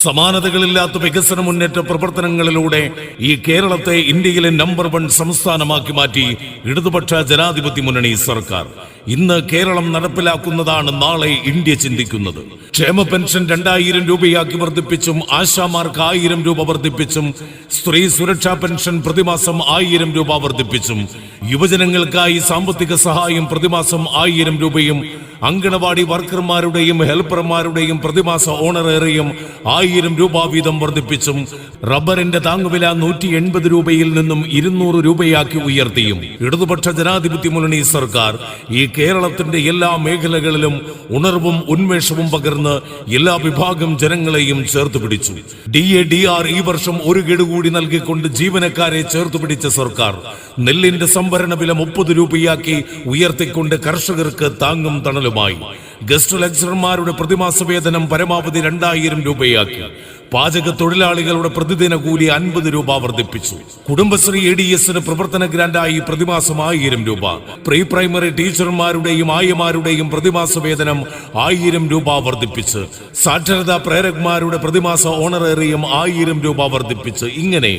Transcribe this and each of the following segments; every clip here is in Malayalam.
സമാനതകളില്ലാത്ത വികസന മുന്നേറ്റ പ്രവർത്തനങ്ങളിലൂടെ ഈ കേരളത്തെ ഇന്ത്യയിലെ നമ്പർ 1 സംസ്ഥാനമാക്കി മാറ്റി ഇടതുപക്ഷ ജനാധിപത്യ മുന്നണി സർക്കാർ. ഇന്ന് കേരളം നടപ്പിലാക്കുന്നതാണ് നാളെ ഇന്ത്യ ചിന്തിക്കുന്നത്. ക്ഷേമ പെൻഷൻ 2000 രൂപയാക്കി വർദ്ധിപ്പിച്ചും ആശാമാർക്ക് 1000 രൂപ വർദ്ധിപ്പിച്ചും സ്ത്രീ സുരക്ഷാ പെൻഷൻ പ്രതിമാസം 1000 രൂപ വർദ്ധിപ്പിച്ചും യുവജനങ്ങൾക്കായി സാമ്പത്തിക സഹായം പ്രതിമാസം 1000 രൂപയും അങ്കണവാടി വർക്കർമാരുടെയും ഹെൽപ്പർമാരുടെയും പ്രതിമാസ ഓണറേറിയം 1000 രൂപ വീതം വർദ്ധിപ്പിച്ചും റബ്ബറിന്റെ താങ്ങുവില 180 രൂപയിൽ നിന്നും 200 രൂപയാക്കി ഉയർത്തിയും ഇടതുപക്ഷ ജനാധിപത്യ മുന്നണി സർക്കാർ ഈ കേരളത്തിന്റെ എല്ലാ മേഖലകളിലും ഉണർവും ഉന്മേഷവും പകർന്ന് എല്ലാ വിഭാഗം ജനങ്ങളെയും ചേർത്ത് പിടിച്ചു. DADR ഈ വർഷം 1 ഗഡു കൂടി നൽകിക്കൊണ്ട് ജീവനക്കാരെ ചേർത്ത് പിടിച്ച സർക്കാർ നെല്ലിന്റെ സംഭരണ വില 30 രൂപയാക്കി ഉയർത്തിക്കൊണ്ട് കർഷകർക്ക് താങ്ങും തണലുമായി. ഗസ്റ്റ് ലെക്ചറർമാരുടെ പ്രതിമാസ വേതനം പരമാവധി 2000 രൂപയാക്കി. പാചക തൊഴിലാളികളുടെ പ്രതിദിന കൂലി 50 രൂപ വർദ്ധിപ്പിച്ചു. കുടുംബശ്രീ ADSന് പ്രവർത്തന ഗ്രാന്റായി പ്രതിമാസം 1000 രൂപ. പ്രീ പ്രൈമറി ടീച്ചർമാരുടെയും ആയമാരുടെയും പ്രതിമാസ വേതനം 1000 രൂപ വർദ്ധിപ്പിച്ച് സാക്ഷരതാ പ്രേരകന്മാരുടെ പ്രതിമാസ ഓണറേറിയം 1000 രൂപ വർദ്ധിപ്പിച്ച് ഇങ്ങനെ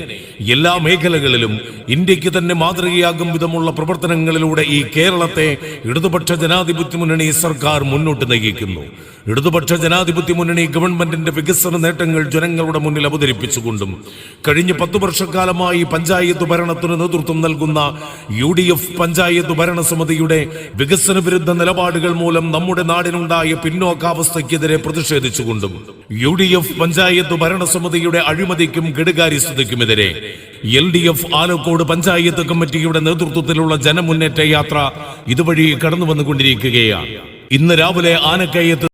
എല്ലാ മേഖലകളിലും ഇന്ത്യക്ക് തന്നെ മാതൃകയാകും വിധമുള്ള പ്രവർത്തനങ്ങളിലൂടെ ഈ കേരളത്തെ ഇടതുപക്ഷ ജനാധിപത്യ മുന്നണി സർക്കാർ മുന്നോട്ട് നയിക്കുന്നു. ഇടതുപക്ഷ ജനാധിപത്യ മുന്നണി ഗവൺമെന്റിന്റെ വികസന നേട്ടങ്ങൾ ജനങ്ങളുടെ മുന്നിൽ അവതരിപ്പിച്ചുകൊണ്ടും കഴിഞ്ഞ 10 വർഷക്കാലമായി പഞ്ചായത്ത് ഭരണത്തിന് നേതൃത്വം നൽകുന്ന UDF പഞ്ചായത്ത് ഭരണസമിതിയുടെ വികസന വിരുദ്ധ നിലപാടുകൾ മൂലം നമ്മുടെ നാടിനുണ്ടായ പിന്നോക്കാവസ്ഥയ്ക്കെതിരെ പ്രതിഷേധിച്ചുകൊണ്ടും UDF പഞ്ചായത്ത് ഭരണസമിതിയുടെ അഴിമതിക്കും കെടുകാര്യസ്ഥതയ്ക്കുമെതിരെ LDF ആലക്കോട് പഞ്ചായത്ത് കമ്മിറ്റിയുടെ നേതൃത്വത്തിലുള്ള ജനമുന്നേറ്റ യാത്ര ഇതുവഴി കടന്നു വന്നുകൊണ്ടിരിക്കുകയാണ്. ഇന്ന് രാവിലെ ആനക്കയത്ത്